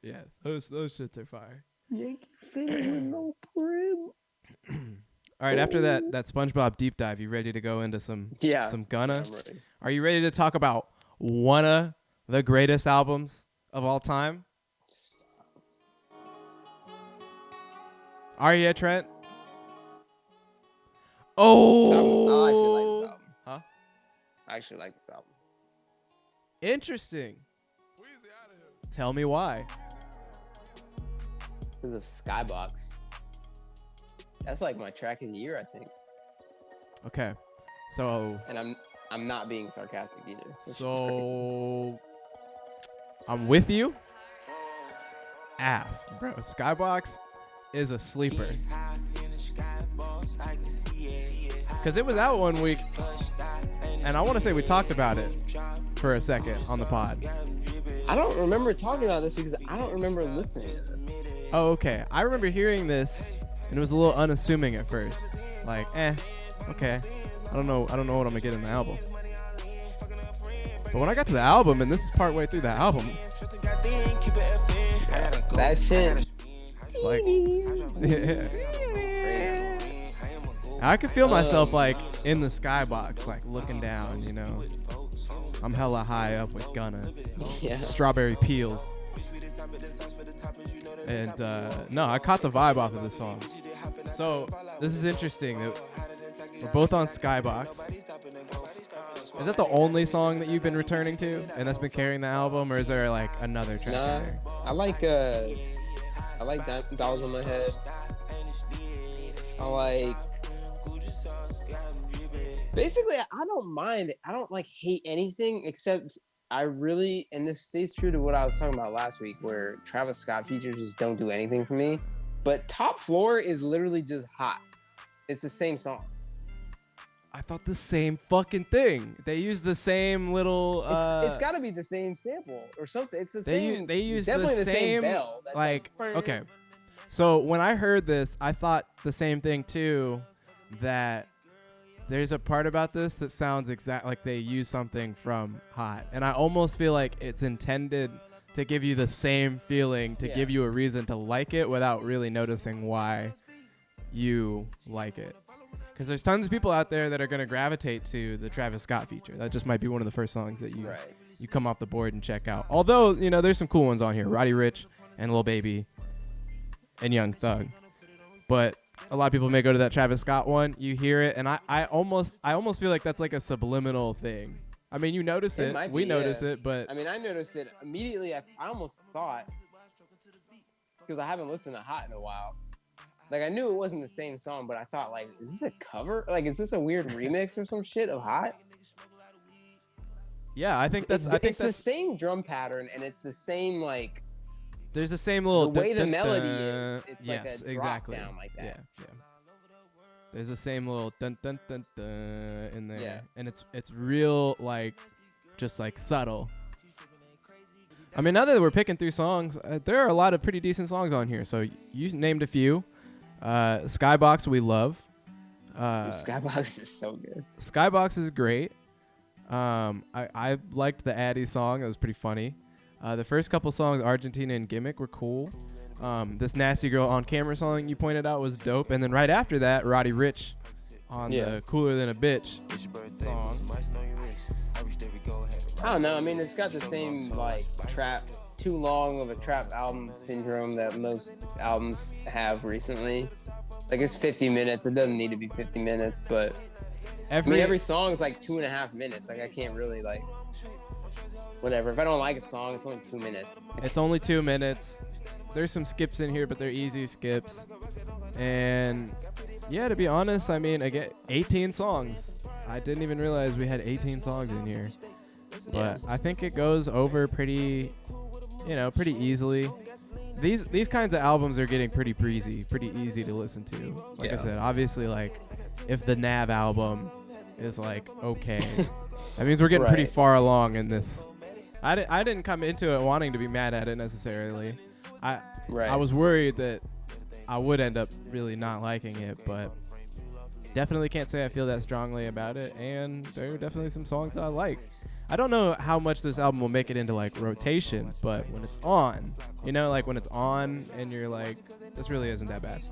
Yeah, those shits are fire. Yankee fan with no crib. All right, after that SpongeBob deep dive, you ready to go into some Gunna? I'm ready. Are you ready to talk about one of the greatest albums of all time? Are you, Trent? Oh, I actually like this album. Huh? I actually like this album. Interesting. Tell me why. Because of Skybox. That's like my track of the year, I think. Okay, so. And I'm not being sarcastic either. So I'm with you. Bro, Skybox is a sleeper. Because it was out one week, and I want to say we talked about it for a second on the pod. I don't remember talking about this because I don't remember listening to this. Oh, okay. I remember hearing this, and it was a little unassuming at first. Like, okay. I don't know what I'm gonna get in the album. But when I got to the album, and this is part way through the album, that shit, like, I could feel myself like in the skybox, like looking down. You know, I'm hella high up with Gunna, Strawberry Peels, and no, I caught the vibe off of this song. So this is interesting that we're both on Skybox. Is that the only song that you've been returning to and that's been carrying the album, or is there like another track in there? I like Dollars on My Head. Basically, I don't mind. I don't like hate anything except I really, and this stays true to what I was talking about last week, where Travis Scott features just don't do anything for me. But Top Floor is literally just hot. It's the same song. I thought the same fucking thing. They use the same little. It's got to be the same sample or something. It's the same. They use definitely the same bell. That's like okay. So when I heard this, I thought the same thing too. That there's a part about this that sounds exact like they use something from Hot, and I almost feel like it's intended to give you the same feeling, to give you a reason to like it without really noticing why you like it. Because there's tons of people out there that are going to gravitate to the Travis Scott feature. That just might be one of the first songs that you come off the board and check out. Although, you know, there's some cool ones on here. Roddy Ricch and Lil Baby and Young Thug. But a lot of people may go to that Travis Scott one. You hear it, and I almost feel like that's like a subliminal thing. I mean, you notice it. We notice it, but... I mean, I noticed it immediately. I almost thought, because I haven't listened to Hot in a while, like, I knew it wasn't the same song, but I thought, like, is this a cover? Like, is this a weird remix or some shit of Hot? Yeah, I think that's... It's the same drum pattern, and it's the same, like... There's the same little... The way the melody is. It's like a drop down like that. Yeah. There's the same little dun-dun-dun-dun in there. Yeah. And it's real, like, just, like, subtle. I mean, now that we're picking through songs, there are a lot of pretty decent songs on here. So you named a few. Skybox, we love. Skybox is so good. Skybox is great. I liked the Addy song. It was pretty funny. The first couple songs, Argentina and Gimmick, were cool. This Nasty Girl on Camera song you pointed out was dope. And then right after that, Roddy Ricch on the Cooler Than a Bitch song. I don't know. I mean, it's got the same, like, too long of a trap album syndrome that most albums have recently. Like, it's 50 minutes. It doesn't need to be 50 minutes, but every song is like 2.5 minutes. Like, I can't really, like, whatever. If I don't like a song, it's only 2 minutes. It's only 2 minutes. There's some skips in here, but they're easy skips. And yeah, to be honest, I mean, again, 18 songs. I didn't even realize we had 18 songs in here. But I think it goes over pretty easily. These kinds of albums are getting pretty breezy, pretty easy to listen to. Like I said, obviously, like, if the Nav album is, like, okay, that means we're getting pretty far along in this. I didn't come into it wanting to be mad at it necessarily. I was worried that I would end up really not liking it, but definitely can't say I feel that strongly about it, and there are definitely some songs that I like. I don't know how much this album will make it into like rotation, but when it's on, you know, like when it's on and you're like, this really isn't that bad.